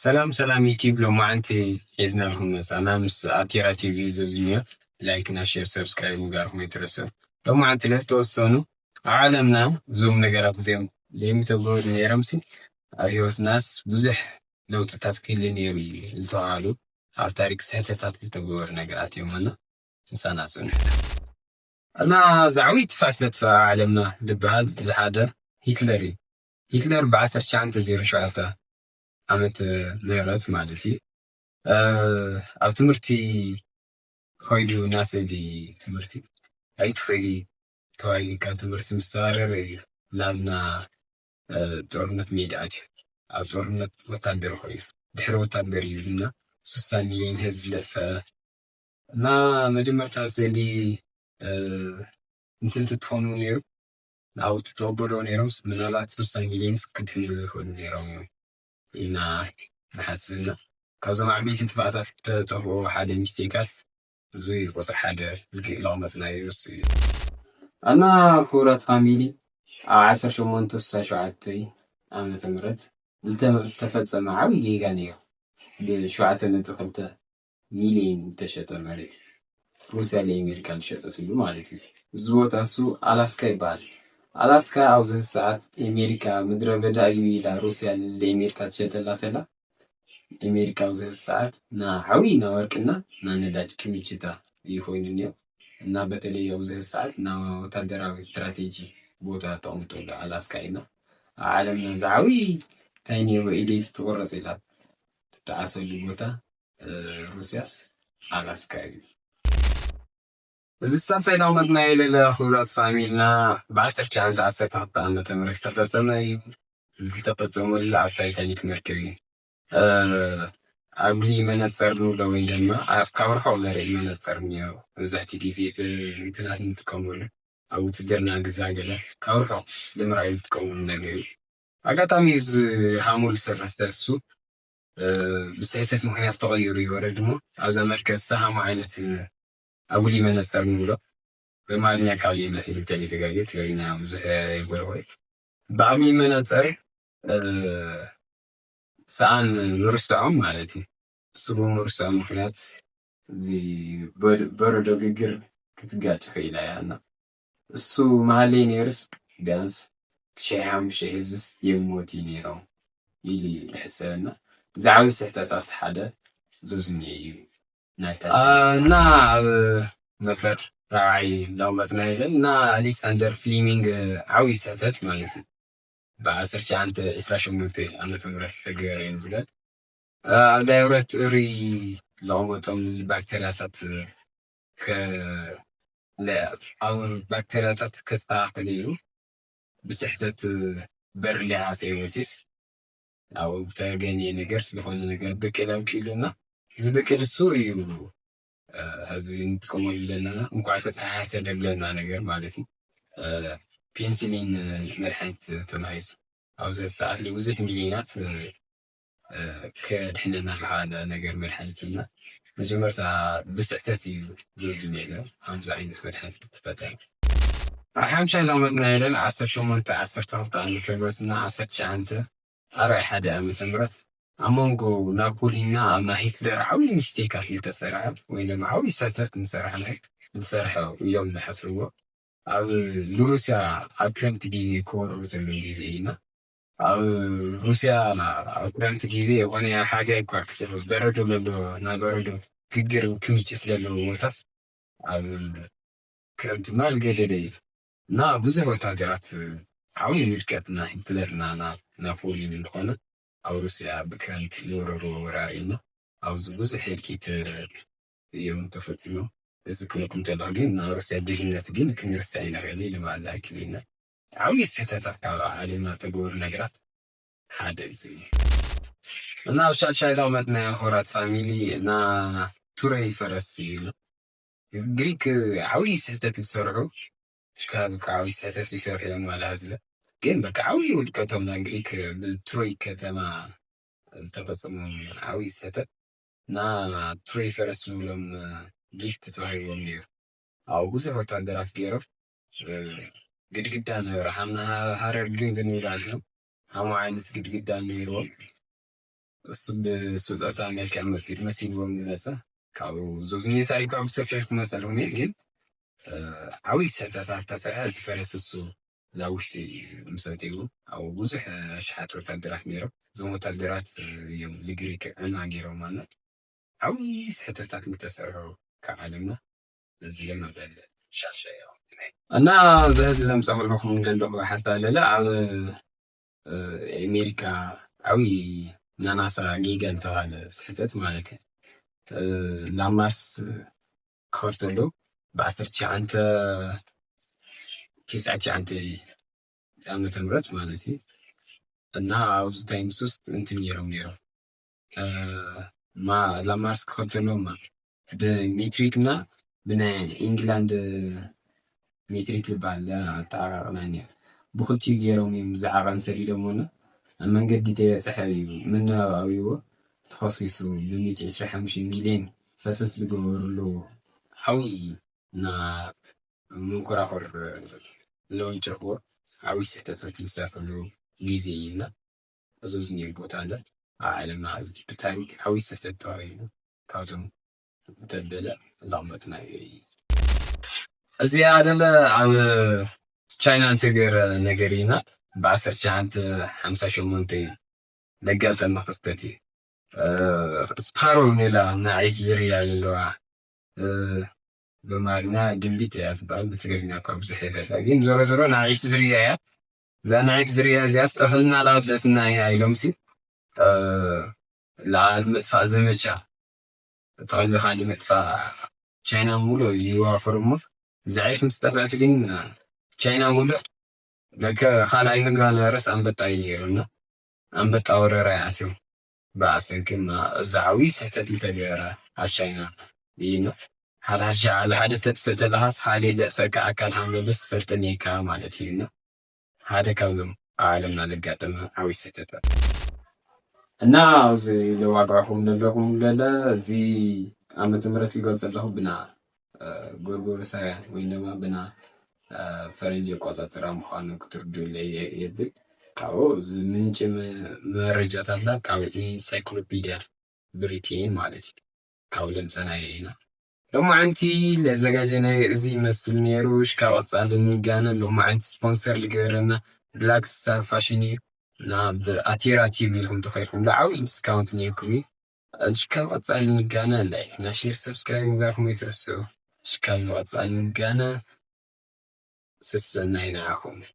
سلام سلام يوتيوب لو ما أنت إذن لهم أنا مس أتيرا تي في زوجية لايك ناشير سبسكرايب وقارهم يترسل لو ما أنت لا توصلوا عالمنا زوم نقرأ زيهم ليه تقول نيرمسي أيوة ناس بزح لو تتذكر نيري التعالو على تاريخ سهتة تقول نقرأت يومنا إنسان أصلا أنا زعويت فاتلت في عالمنا لبهال زحادة هتلر بعثر شعن تزير شعرته عملت نيرات مالتي ኣብ ትምህርቲ ኸይዱ ናስእሊ ትምህርቲ ኣይትኸይዲ ተባሂሉ ካብ ትምህርቲ ምስ ተባረረ እዩ ናብና ጦርነት ሜዳ ኣትዩ ኣብ ጦርነት ወታደር ኮይኑ ድሕሪ ወታደር እዩ እና 60 ሚሊዮን ህዝቢ ዘጥፍአ እና መጀመርታ ስእሊ እንትን ትትኾኑ ነይሩ ናብኡ ትተቐበሎ ነይሮም ምናልባት 60 ሚሊዮን ክድሕኑ ይኽእሉ ነይሮም ኢና ንሓስብና ካብዞም ዓበይቲ እንትፋእታት ተጠፍኦ ሓደ ሚስቴካት እዙይ ቁጥር ሓደ ልቕመጥና ይወስ እዩ ኣና ክቡራት ፋሚሊ ኣብ 1867 ዓመተ ምህረት ዝተፈፀመ ዓብዪ ጌጋ ነይሩ ብ7.2 ሚሊዮን ዝተሸጠ መሬት ሩስያ ለአሜሪካ ዝሸጠትሉ ማለት እዩ እዚ ቦታ እሱ ኣላስካ ይበሃል ኣላስካ ኣብዚ ሰዓት ኣሜሪካ ምድረ በዳ እዩ ኢላ ሩስያ ለአሜሪካ ትሸጠላ ተላ ኣሜሪካ ኣብዚ ሰዓት ና ዓብዪ ና ወርቅና ና ነዳጅ ክምችታ እዩ ኮይኑ እኒኦ እና በተለይ ኣብዚ ሰዓት ና ወታደራዊ ስትራቴጂ ቦታ ተቐምጦሉ ኣላስካ ኢና ኣብ ዓለምና ዝዓብዪ እንታይ ነይሩ ኢሌት ትቑረፅ ኢላ ትጠዓሰሉ ቦታ ሩስያስ ኣላስካ እዩ እዚ ሳንሳይ ዳውመድና የለለ ክቡራት ፋሚልና ብ1912 ዓመተ ምህረት ተፈፀመ እዩ ዝተፈፀመሉ ኣብ ታይታኒክ መርከብ እዩ ኣብሊ መነፀር ንብሎ ወይ ድማ ካብ ርሑቕ ዘርኢ መነፀር እኒኦ መብዛሕትኡ ግዜ እንትናት ንጥቀመሉ ኣብ ውትድርና ገለ ካብ ርሑቕ ንምርኣይ ዝጥቀመሉ ነገር እዩ ኣጋጣሚ እዚ ሃሙል ዝሰርሕ እሱ ብስሕተት ምክንያት ተቐይሩ ይወረድ እሞ ኣብዛ መርከብ ዝሰሃሙ ዓይነት ኣጉሊ መነፀር ንብሎ በአማርኛ ቃል የምለፊል ተጋየ ትግርኛ ብዙሕ ይጎልጎል በአጉሊ መነፀር ሰአን ምርሳዖም ማለት እዩ እሱ ብምርሳዕ ምክንያት እዚ በረዶ ግግር ክትጋጭ ኽኢላ እያ እና እሱ መሃለይ ነይርስ ቢያንስ 5,000 ህዝብስ የሞት ነይሮም ኢሉ ይሕሰበና ዝዓብዪ ስሕተታት ሓደ ዞዝኒ እዩ እና ኣብ ነበር ራብዓይ ዳውመጥና የለን እና ኣሌክሳንደር ፍሊሚንግ ዓብዪ ስሕተት ማለት እዩ ብ1928 ዓመተ ምህረት ዝተገበረ እዩ ዝብል ኣብ ላብረት እሪ ለቕመጦም ባክተርያታት ኣብ ባክተርያታት ከስተኻኽል ኢሉ ብስሕተት በርሊ ዓፀይ ወሲስ ኣብ ተገኘ ነገር ስለሆነ ነገር ብቅል ኣውኪሉና ዝበቅል እሱ እዩ ሕዚ እንጥቀመሉ ዘለና እንኳዕ ተፀሓሕተ ደብለና ነገር ማለት እዩ ፔንሲሊን መድሓኒት ተማሂዙ ኣብዚ ሰዓት ብዙሕ ሚሊዮናት ከድሕነና ዝኽኣለ ነገር መድሓኒትና መጀመርታ ብስሕተት እዩ ዝወዱ ነይሩ ከምዚ ዓይነት መድሓኒት ተፈጠረ ኣብ ሓምሻይ ዳውመጥና የለን 1812 ዓመተ ምህረትና 1941 ዓመተ ምህረት ኣብ መንጎ ናፖሊና ኣብና ሂትለር ዓብዪ ሚስቴካት ዝተሰርሐ ወይ ድማ ዓብዪ ስሕተት ዝሰርሐ ኢሎም ዝሓስብዎ ኣብ ሩስያ ኣብ ክረምቲ ጊዜ ክወርሩ ዘሎ ጊዜ ኢና ኣብ ሩስያ ኣብ ክረምቲ ጊዜ የኾነ ሓጋይ እኳ በረዶ ዘሎ ናይ በረዶ ግግር ክምችት ዘለዎ ቦታስ ኣብ ክረምቲ ማልገደደ እዩ እና ብዙሕ ወታደራት ዓብዪ ውድቀት ና ሂትለርና ናፖሊን እንደኾነ ኣብ ሩስያ ብክረምቲ ዝወረሩ ወራሪ ኢና ኣብዚ ብዙሕ እልቂት እዮም ተፈፂሞም እዚ ክነኩም ተለኹ ግን ናብ ሩስያ ድህነት ግን ክንርሳዕ ይንኽእል ኢሉ ማላ ክልና ዓብዪ ስሕተታት ካብ ዓለምና ተገበሩ ነገራት ሓደ እዚ እዩ እና ኣብ ሻድሻይ ዳውመጥና ክቡራት ፋሚሊ እና ቱረይ ፈረስ እዩ ግሪክ ዓብዪ ስሕተት ዝሰርሑ ሽካዝ ዓብዪ ስሕተት ዝሰርሑ እዮም ማላዝለ ግን በቃ ዓብዪ ውድቀቶም ና ግሪክ ብትሮይ ከተማ ዝተፈፀሙ ዓብዪ ስሕተት እና ቱረይ ፈረስ ዝብሎም ጊፍት ተባሂቦም ነይሩ ኣብ ብዙሕ ወታደራት ገይሮም ግድግዳ ነበረ ሓምና ሃረር ግን ንብላ ኣለና ሃሙ ዓይነት ግድግዳ ነይርዎም እሱ ብስጦታ መልክዕ መሲልዎም ዝመፀ ካብኡ ዞዝኒ ታሪካዊ ብሰፊሕ ክመፀ ኣለኹ ግን ዓብይ ስሕተታት ተሰርሐ ዝፈረስ እሱ እዛ ውሽጢ ምስ ኣትዩ ኣብኡ ብዙሕ ኣሽሓት ወታደራት ነይሮም እዞም ወታደራት እዮም ንግሪክ ዕና ገይሮም ማለት ዓብይ ስሕተታት ዝተሰርሑ ካብ ዓለምና እዚ ድማ ሻርሻ እና ዘህዝ ዘምፀምልኩም ዘለኹ ሓታ ኣለለ ኣብ ኣሜሪካ ዓብይ ናናሳ ጊጋ ዝተባሃለ ስሕተት ማለት እዩ ናብ ማርስ ክኸድ ተሎ ብ1999 ዓመተ ምህረት ማለት እዩ እና ኣብዚ ታይምስ ውስጥ እንትን ነይሮም ናብ ማርስ ክኸድ ተሎ ብሜትሪክ እና ብናይ ኢንግላንድ ሜትሪክ ዝበሃል ኣጠቃቅማ እኒአ ብክልቲኡ ገይሮም እዮም ዝዓቐን ሰዲዶም ሆነ ኣብ መንገዲ ተበፅሐ እዩ ምነባቢዎ ተኸሲሱ ብ125 ሚልዮን ፈሰስ ዝገበርሉ ዓብይ እና መንኮራኹር ለወንጨፍዎ ዓብይ ስሕተታት ዝሰርሕሉ ግዜ እዩና እዚ ዝኒአ ቦታ ኣለ ኣብ ዓለምና ብታሪክ ዓብይ ስሕተት ተባሂሉ ካብቶም ተበለ ላቕመጥና እዩ እዚኣ ደለ ኣብ ቻይና እንትገይረ ነገር ኢና ብ1958 ደጋጠመ ክስተት እዩ ስፓሮ ኔላ ናዒፍ ዝርያ ዘለዋ በማርኛ ድንቢት እያ ትበሃል ብትግርኛ እኳ ብዙሕ የለላ ግን ዞሮ ዞሮ ናዒፍ ዝርያ እያ እዛ ናዒፍ ዝርያ እዚኣስ እኽልና ላወደትና እያ ኢሎም ሲ ንምጥፋእ ዘመቻ ተኸሊኻ ንምጥፋእ ቻይና ሙሉእ ይዋፈሩ እሞ እዛ ዒፍ ምስ ጠፍአት ግን ቻይና ሙሉእ ደከ ካልኣይ ምግባል ርስ ኣንበጣ እዩ ነይሩና ኣንበጣ ወረራ ኣትዮም ብኣሰንክን እዛ ዓብይ ስሕተት እንተገበረ ኣብ ቻይና እዩ ሓደ ተጥፍእ ተለኻስ ካሊእ ዘጥፍአካ ኣካል ሃምለሎስ ትፈልጠኒ ኢካ ማለት እዩና ሓደ ካብዞም ኣብ ዓለምና ዘጋጠመ ዓብይ ስሕተታት እና ኣብዚ ዘዋግዐኩም ዘለኹም ለለ እዚ ዓመተ ምህረት ይገልፅ ኣለኹ ብና ጎርጎሮሳውያን ወይ ድማ ብና ፈረንጂ ኣቆፃፅራ ምዃኑ ክትርድኡ የብል ካብኡ ምንጭ መረጃታትና ካብ ኢንሳይክሎፒድያ ብሪቴን ማለት እዩ ካብኡ ለምፀናየ ኢና ሎማዓንቲ ለዘጋጀናዮ እዚ ይመስል ነይሩ ሽካብ ቀፃሊ ንጋነ ሎማዓንቲ ስፖንሰር ዝገበረና ብላክ ስታር ፋሽን እዩ እና ብኣቴራ ቲቪ ኢልኩም ተኸይልኩም ዓብይ ዲስካውንት ነይርኩም እዩ ሽካብ ቀፃሊ ንጋነ ላይክ እና ሼር ሰብስክራይብ ምግባርኩም ኣይትረስዑ ሽካብ ቀፃሊ ንጋነ ስሰናይ ንዓኹም